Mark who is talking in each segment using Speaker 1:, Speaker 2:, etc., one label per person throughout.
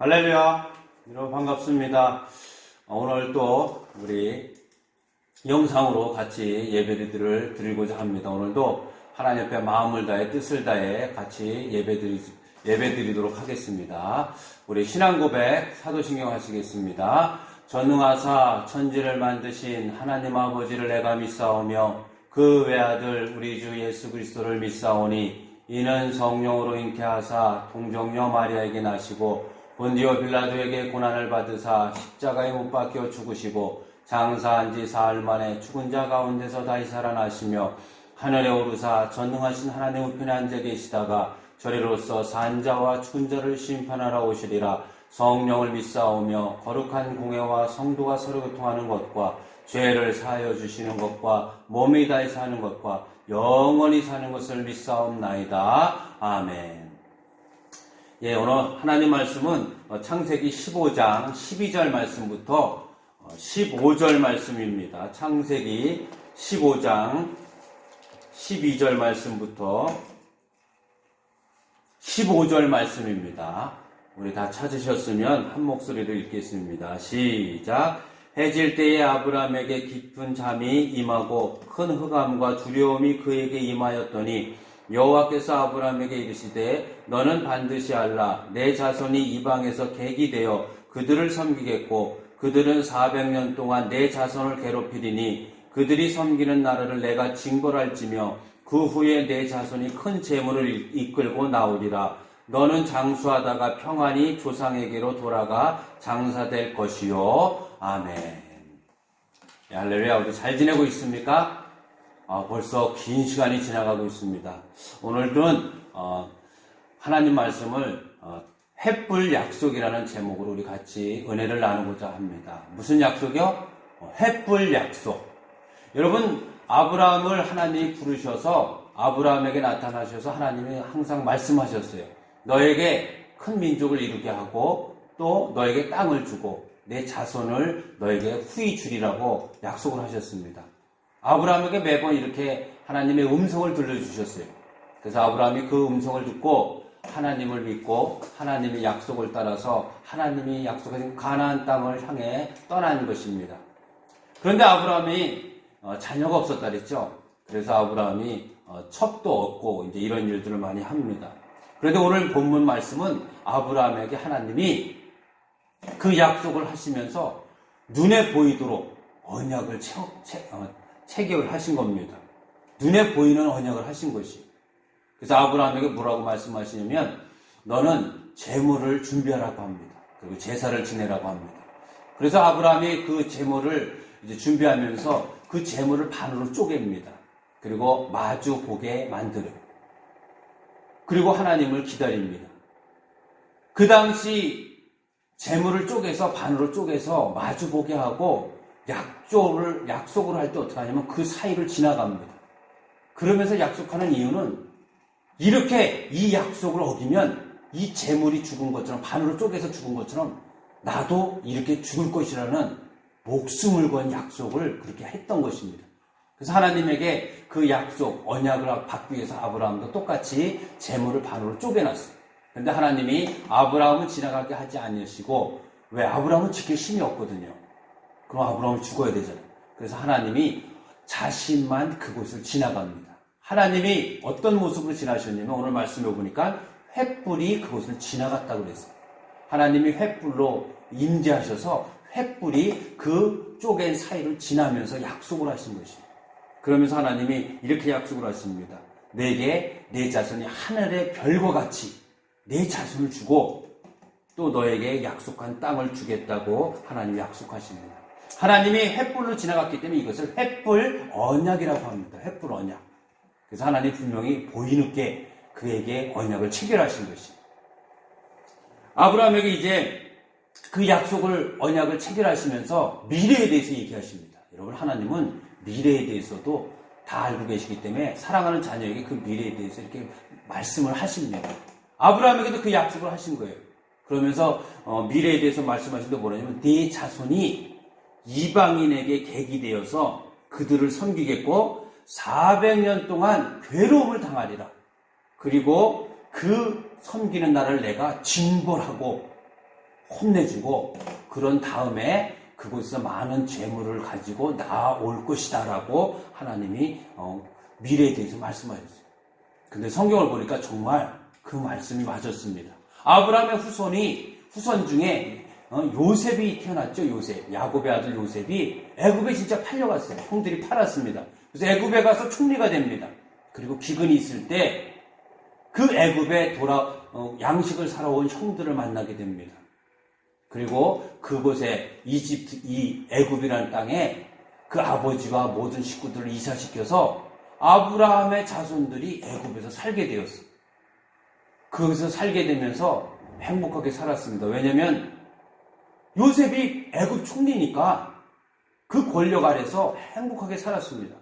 Speaker 1: 할렐루야. 여러분 반갑습니다. 오늘 또 우리 영상으로 같이 예배를 드리고자 합니다. 오늘도 하나님 앞에 마음을 다해 뜻을 다해 같이 예배드리도록 하겠습니다. 우리 신앙고백 사도신경 하시겠습니다. 전능하사 천지를 만드신 하나님 아버지를 내가 믿사오며 그 외아들 우리 주 예수 그리스도를 믿사오니 이는 성령으로 잉태하사 동정녀 마리아에게 나시고 본디오 빌라도에게 고난을 받으사 십자가에 못 박혀 죽으시고 장사한 지 사흘 만에 죽은 자 가운데서 다시 살아나시며 하늘에 오르사 전능하신 하나님 우편에 앉아 계시다가 저리로서 산 자와 죽은 자를 심판하러 오시리라. 성령을 믿사오며 거룩한 공회와 성도가 서로 교통하는 것과 죄를 사하여 주시는 것과 몸이 다히 사는 것과 영원히 사는 것을 믿사옵나이다. 아멘. 예, 오늘 하나님 말씀은 창세기 15장 12절 말씀부터 15절 말씀입니다. 창세기 15장 12절 말씀부터 15절 말씀입니다. 우리 다 찾으셨으면 한 목소리로 읽겠습니다. 시작. 해질 때에 아브라함에게 깊은 잠이 임하고 큰 흑암과 두려움이 그에게 임하였더니 여호와께서 아브라함에게 이르시되 너는 반드시 알라. 내 자손이 이방에서 객이 되어 그들을 섬기겠고 그들은 400년 동안 내 자손을 괴롭히리니 그들이 섬기는 나라를 내가 징벌할지며 그 후에 내 자손이 큰 재물을 이끌고 나오리라. 너는 장수하다가 평안히 조상에게로 돌아가 장사될 것이요. 아멘. 할렐루야. 우리 잘 지내고 있습니까? 벌써 긴 시간이 지나가고 있습니다. 오늘은 하나님 말씀을 횃불 약속이라는 제목으로 우리 같이 은혜를 나누고자 합니다. 무슨 약속이요? 횃불 약속. 여러분, 아브라함을 하나님이 부르셔서 아브라함에게 나타나셔서 하나님이 항상 말씀하셨어요. 너에게 큰 민족을 이루게 하고 또 너에게 땅을 주고 내 자손을 너에게 후히 주리라고 약속을 하셨습니다. 아브라함에게 매번 이렇게 하나님의 음성을 들려주셨어요. 그래서 아브라함이 그 음성을 듣고 하나님을 믿고 하나님의 약속을 따라서 하나님이 약속하신 가나안 땅을 향해 떠난 것입니다. 그런데 아브라함이 자녀가 없었다 그랬죠. 그래서 아브라함이 첩도 얻고 이제 이런 일들을 많이 합니다. 그런데 오늘 본문 말씀은 아브라함에게 하나님이 그 약속을 하시면서 눈에 보이도록 언약을 체결을 하신 겁니다. 눈에 보이는 언약을 하신 것이. 그래서 아브라함에게 뭐라고 말씀하시냐면 너는 제물을 준비하라고 합니다. 그리고 제사를 지내라고 합니다. 그래서 아브라함이 그 제물을 이제 준비하면서 그 제물을 반으로 쪼갭니다. 그리고 마주 보게 만들어요. 그리고 하나님을 기다립니다. 그 당시 제물을 쪼개서 반으로 쪼개서 마주 보게 하고 약속을 할 때 어떻게 하냐면 그 사이를 지나갑니다. 그러면서 약속하는 이유는 이렇게 이 약속을 어기면 이 제물이 죽은 것처럼 반으로 쪼개서 죽은 것처럼 나도 이렇게 죽을 것이라는 목숨을 건 약속을 그렇게 했던 것입니다. 그래서 하나님에게 그 약속, 언약을 받기 위해서 아브라함도 똑같이 제물을 반으로 쪼개놨어요. 그런데 하나님이 아브라함을 지나가게 하지 않으시고 왜 아브라함은 지킬 힘이 없거든요. 그럼 아브라함이 죽어야 되잖아요. 그래서 하나님이 자신만 그곳을 지나갑니다. 하나님이 어떤 모습으로 지나셨냐면 오늘 말씀해 보니까 횃불이 그곳을 지나갔다고 그랬어요. 하나님이 횃불로 임재하셔서 횃불이 그 쪼갠 사이를 지나면서 약속을 하신 것이에요. 그러면서 하나님이 이렇게 약속을 하십니다. 내게 내 자손이 하늘의 별과 같이 내 자손을 주고 또 너에게 약속한 땅을 주겠다고 하나님이 약속하십니다. 하나님이 횃불로 지나갔기 때문에 이것을 횃불 언약이라고 합니다. 횃불 언약. 그래서 하나님 분명히 보이는게 그에게 언약을 체결하신 것이. 아브라함에게 이제 그 약속을 언약을 체결하시면서 미래에 대해서 얘기하십니다. 여러분, 하나님은 미래에 대해서도 다 알고 계시기 때문에 사랑하는 자녀에게 그 미래에 대해서 이렇게 말씀을 하십니다. 아브라함에게도 그 약속을 하신 거예요. 그러면서 미래에 대해서 말씀하신 게 뭐냐면 네 자손이 이방인에게 객이 되어서 그들을 섬기겠고 400년 동안 괴로움을 당하리라. 그리고 그 섬기는 나라를 내가 징벌하고 혼내주고 그런 다음에 그곳에서 많은 재물을 가지고 나올 것이다 라고 하나님이 미래에 대해서 말씀하셨어요. 근데 성경을 보니까 정말 그 말씀이 맞았습니다. 아브라함의 후손 중에 요셉이 태어났죠. 요셉, 야곱의 아들 요셉이 애굽에 진짜 팔려갔어요. 형들이 팔았습니다. 그래서 애굽에 가서 총리가 됩니다. 그리고 기근이 있을 때 그 애굽에 양식을 사러 온 형들을 만나게 됩니다. 그리고 그곳에 이 애굽이라는 땅에 그 아버지와 모든 식구들을 이사시켜서 아브라함의 자손들이 애굽에서 살게 되었어요. 거기서 살게 되면서 행복하게 살았습니다. 왜냐하면 요셉이 애굽 총리니까 그 권력 아래서 행복하게 살았습니다.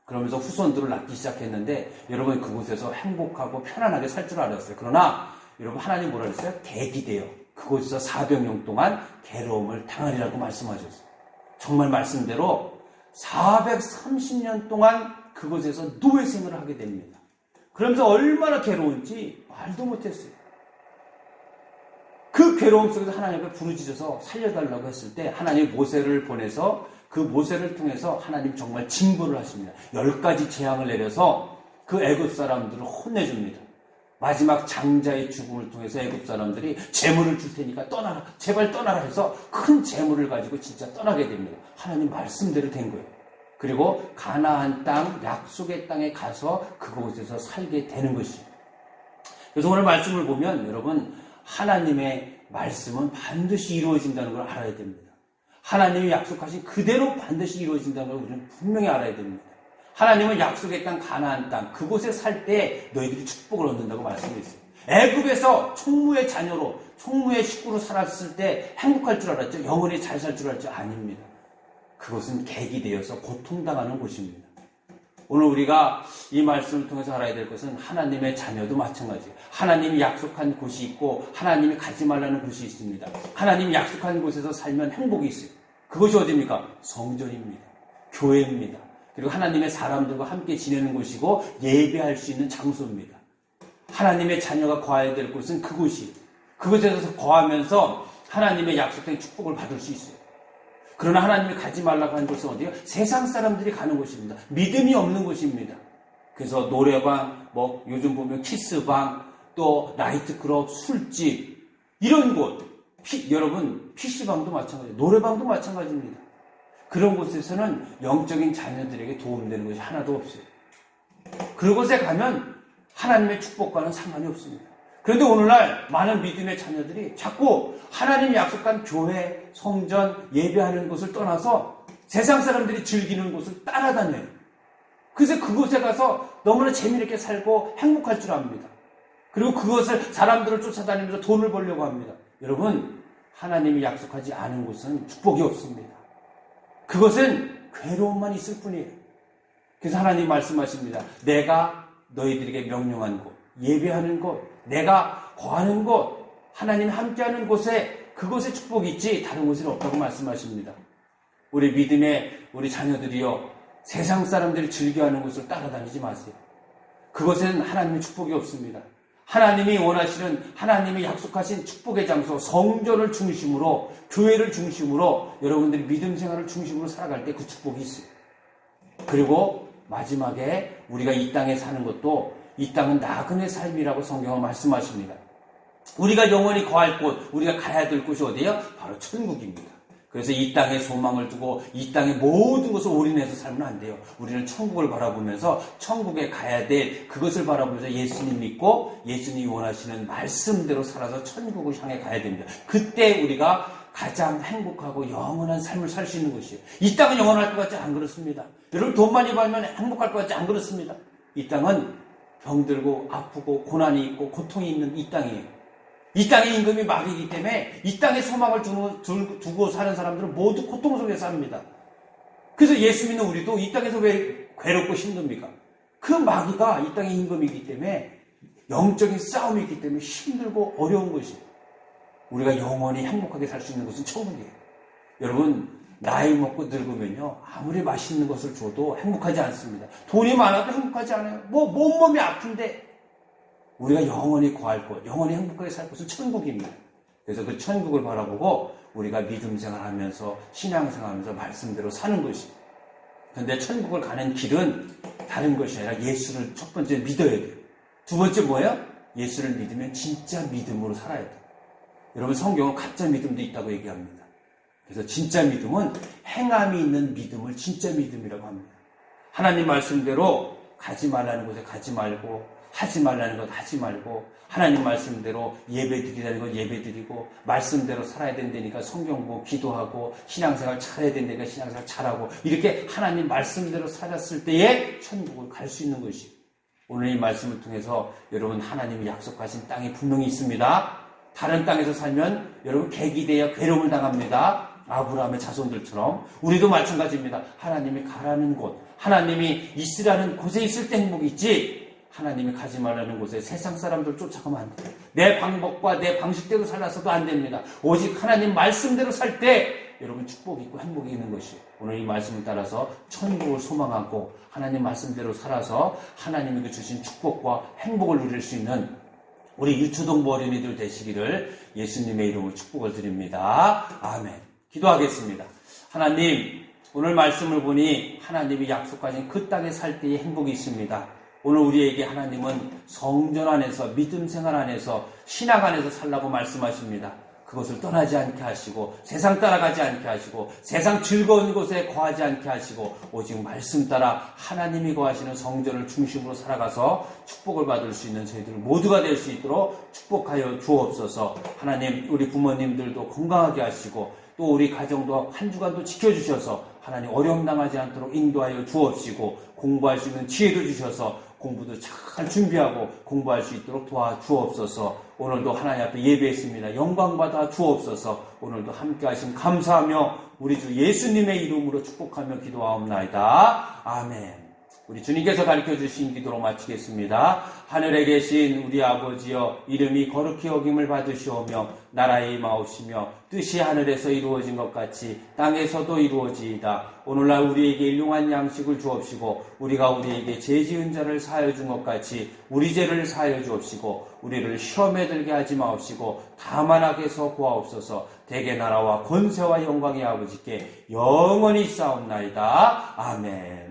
Speaker 1: 그러면서 후손들을 낳기 시작했는데 여러분 그곳에서 행복하고 편안하게 살 줄 알았어요. 그러나 여러분 하나님 뭐라 그랬어요? 대기되어 그곳에서 400년 동안 괴로움을 당하리라고 말씀하셨어요. 정말 말씀대로 430년 동안 그곳에서 노예 생활을 하게 됩니다. 그러면서 얼마나 괴로운지 말도 못했어요. 그 괴로움 속에서 하나님 앞에 부르짖어서 살려달라고 했을 때 하나님 모세를 보내서 그 모세를 통해서 하나님 정말 징벌을 하십니다. 10가지 재앙을 내려서 그 애굽 사람들을 혼내줍니다. 마지막 장자의 죽음을 통해서 애굽 사람들이 재물을 줄 테니까 떠나라, 제발 떠나라 해서 큰 재물을 가지고 진짜 떠나게 됩니다. 하나님 말씀대로 된 거예요. 그리고 가나안 땅, 약속의 땅에 가서 그곳에서 살게 되는 것이에요. 그래서 오늘 말씀을 보면 여러분 하나님의 말씀은 반드시 이루어진다는 걸 알아야 됩니다. 하나님이 약속하신 그대로 반드시 이루어진다는 걸 우리는 분명히 알아야 됩니다. 하나님은 약속의 땅 가나안 땅 그곳에 살 때 너희들이 축복을 얻는다고 말씀했어요. 애굽에서 총무의 자녀로 총무의 식구로 살았을 때 행복할 줄 알았죠. 영원히 잘 살 줄 알았죠. 아닙니다. 그것은 객이 되어서 고통당하는 곳입니다. 오늘 우리가 이 말씀을 통해서 알아야 될 것은 하나님의 자녀도 마찬가지예요. 하나님이 약속한 곳이 있고 하나님이 가지 말라는 곳이 있습니다. 하나님이 약속한 곳에서 살면 행복이 있어요. 그것이 어디입니까? 성전입니다. 교회입니다. 그리고 하나님의 사람들과 함께 지내는 곳이고 예배할 수 있는 장소입니다. 하나님의 자녀가 거해야 될 곳은 그곳이에요. 그곳에서 거하면서 하나님의 약속된 축복을 받을 수 있어요. 그러나 하나님이 가지 말라고 하는 곳은 어디예요? 세상 사람들이 가는 곳입니다. 믿음이 없는 곳입니다. 그래서 노래방, 요즘 보면 키스방, 또 나이트클럽, 술집 이런 곳, 여러분 PC방도 마찬가지예요. 노래방도 마찬가지입니다. 그런 곳에서는 영적인 자녀들에게 도움되는 것이 하나도 없어요. 그곳에 가면 하나님의 축복과는 상관이 없습니다. 그런데 오늘날 많은 믿음의 자녀들이 자꾸 하나님이 약속한 교회, 성전, 예배하는 곳을 떠나서 세상 사람들이 즐기는 곳을 따라다녀요. 그래서 그곳에 가서 너무나 재미있게 살고 행복할 줄 압니다. 그리고 그것을 사람들을 쫓아다니면서 돈을 벌려고 합니다. 여러분, 하나님이 약속하지 않은 곳은 축복이 없습니다. 그것은 괴로움만 있을 뿐이에요. 그래서 하나님 말씀하십니다. 내가 너희들에게 명령한 곳, 예배하는 곳, 내가 거하는 곳, 하나님 함께하는 곳에 그곳에 축복이 있지 다른 곳에는 없다고 말씀하십니다. 우리 믿음의 우리 자녀들이요 세상 사람들이 즐겨하는 곳을 따라다니지 마세요. 그곳에는 하나님의 축복이 없습니다. 하나님이 원하시는 하나님이 약속하신 축복의 장소 성전을 중심으로 교회를 중심으로 여러분들이 믿음 생활을 중심으로 살아갈 때 그 축복이 있어요. 그리고 마지막에 우리가 이 땅에 사는 것도 이 땅은 나그네 삶이라고 성경은 말씀하십니다. 우리가 영원히 거할 곳, 우리가 가야 될 곳이 어디예요? 바로 천국입니다. 그래서 이 땅에 소망을 두고 이 땅의 모든 것을 올인해서 살면 안 돼요. 우리는 천국을 바라보면서 천국에 가야 될 그것을 바라보면서 예수님 믿고 예수님이 원하시는 말씀대로 살아서 천국을 향해 가야 됩니다. 그때 우리가 가장 행복하고 영원한 삶을 살 수 있는 것이에요. 이 땅은 영원할 것 같지 안 그렇습니다. 여러분 돈 많이 벌면 행복할 것 같지 안 그렇습니다. 이 땅은 병들고 아프고 고난이 있고 고통이 있는 이 땅이에요. 이 땅의 임금이 마귀이기 때문에 이 땅에 소망을 두고 사는 사람들은 모두 고통 속에 삽니다. 그래서 예수 믿는 우리도 이 땅에서 왜 괴롭고 힘듭니까? 그 마귀가 이 땅의 임금이기 때문에 영적인 싸움이 있기 때문에 힘들고 어려운 것이에요. 우리가 영원히 행복하게 살 수 있는 곳은 천국이에요. 여러분 나이 먹고 늙으면요 아무리 맛있는 것을 줘도 행복하지 않습니다. 돈이 많아도 행복하지 않아요. 몸이 아픈데 우리가 영원히 거할 곳, 영원히 행복하게 살 곳은 천국입니다. 그래서 그 천국을 바라보고 우리가 믿음 생활하면서 신앙생활하면서 말씀대로 사는 것이. 그런데 천국을 가는 길은 다른 것이 아니라 예수를 첫 번째 믿어야 돼요. 두 번째 뭐예요? 예수를 믿으면 진짜 믿음으로 살아야 돼요. 여러분 성경은 가짜 믿음도 있다고 얘기합니다. 그래서 진짜 믿음은 행함이 있는 믿음을 진짜 믿음이라고 합니다. 하나님 말씀대로 가지 말라는 곳에 가지 말고 하지 말라는 것 하지 말고 하나님 말씀대로 예배 드리라는 것 예배 드리고 말씀대로 살아야 된다니까 성경 보고 기도하고 신앙생활 잘해야 된다니까 신앙생활 잘하고 이렇게 하나님 말씀대로 살았을 때에 천국을 갈 수 있는 것이 오늘 이 말씀을 통해서 여러분 하나님이 약속하신 땅이 분명히 있습니다. 다른 땅에서 살면 여러분 객이 괴로움을 당합니다. 아브라함의 자손들처럼 우리도 마찬가지입니다. 하나님이 가라는 곳 하나님이 있으라는 곳에 있을 때 행복이 있지 하나님이 가지 말라는 곳에 세상 사람들 쫓아가면 안 돼요. 내 방법과 내 방식대로 살아서도 안 됩니다. 오직 하나님 말씀대로 살 때 여러분 축복이 있고 행복이 있는 것이 오늘 이 말씀을 따라서 천국을 소망하고 하나님 말씀대로 살아서 하나님에게 주신 축복과 행복을 누릴 수 있는 우리 유초동부 어린이들 되시기를 예수님의 이름으로 축복을 드립니다. 아멘. 기도하겠습니다. 하나님 오늘 말씀을 보니 하나님이 약속하신 그 땅에 살 때의 행복이 있습니다. 오늘 우리에게 하나님은 성전 안에서 믿음 생활 안에서 신앙 안에서 살라고 말씀하십니다. 그것을 떠나지 않게 하시고 세상 따라가지 않게 하시고 세상 즐거운 곳에 거하지 않게 하시고 오직 말씀 따라 하나님이 거하시는 성전을 중심으로 살아가서 축복을 받을 수 있는 저희들 모두가 될 수 있도록 축복하여 주옵소서. 하나님 우리 부모님들도 건강하게 하시고 또 우리 가정도 한 주간도 지켜주셔서 하나님 어려움 당하지 않도록 인도하여 주옵시고 공부할 수 있는 지혜도 주셔서 공부도 잘 준비하고 공부할 수 있도록 도와주옵소서. 오늘도 하나님 앞에 예배했습니다. 영광받아 주옵소서. 오늘도 함께 하심 감사하며 우리 주 예수님의 이름으로 축복하며 기도하옵나이다. 아멘. 우리 주님께서 가르쳐 주신 기도로 마치겠습니다. 하늘에 계신 우리 아버지여 이름이 거룩히 여김을 받으시오며 나라에 임하옵시며 뜻이 하늘에서 이루어진 것 같이 땅에서도 이루어지이다. 오늘날 우리에게 일용할 양식을 주옵시고 우리가 우리에게 죄 지은 자를 사하여 준 것 같이 우리 죄를 사하여 주옵시고 우리를 시험에 들게 하지 마옵시고 다만 악에서 구하옵소서. 대개 나라와 권세와 영광의 아버지께 영원히 있사옵나이다. 아멘.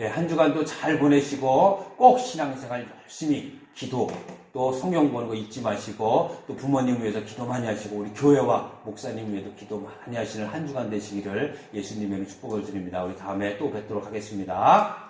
Speaker 1: 한 주간도 잘 보내시고 꼭 신앙생활 열심히 기도 또 성경 보는 거 잊지 마시고 또 부모님 위해서 기도 많이 하시고 우리 교회와 목사님 위해서 기도 많이 하시는 한 주간 되시기를 예수님의 축복을 드립니다. 우리 다음에 또 뵙도록 하겠습니다.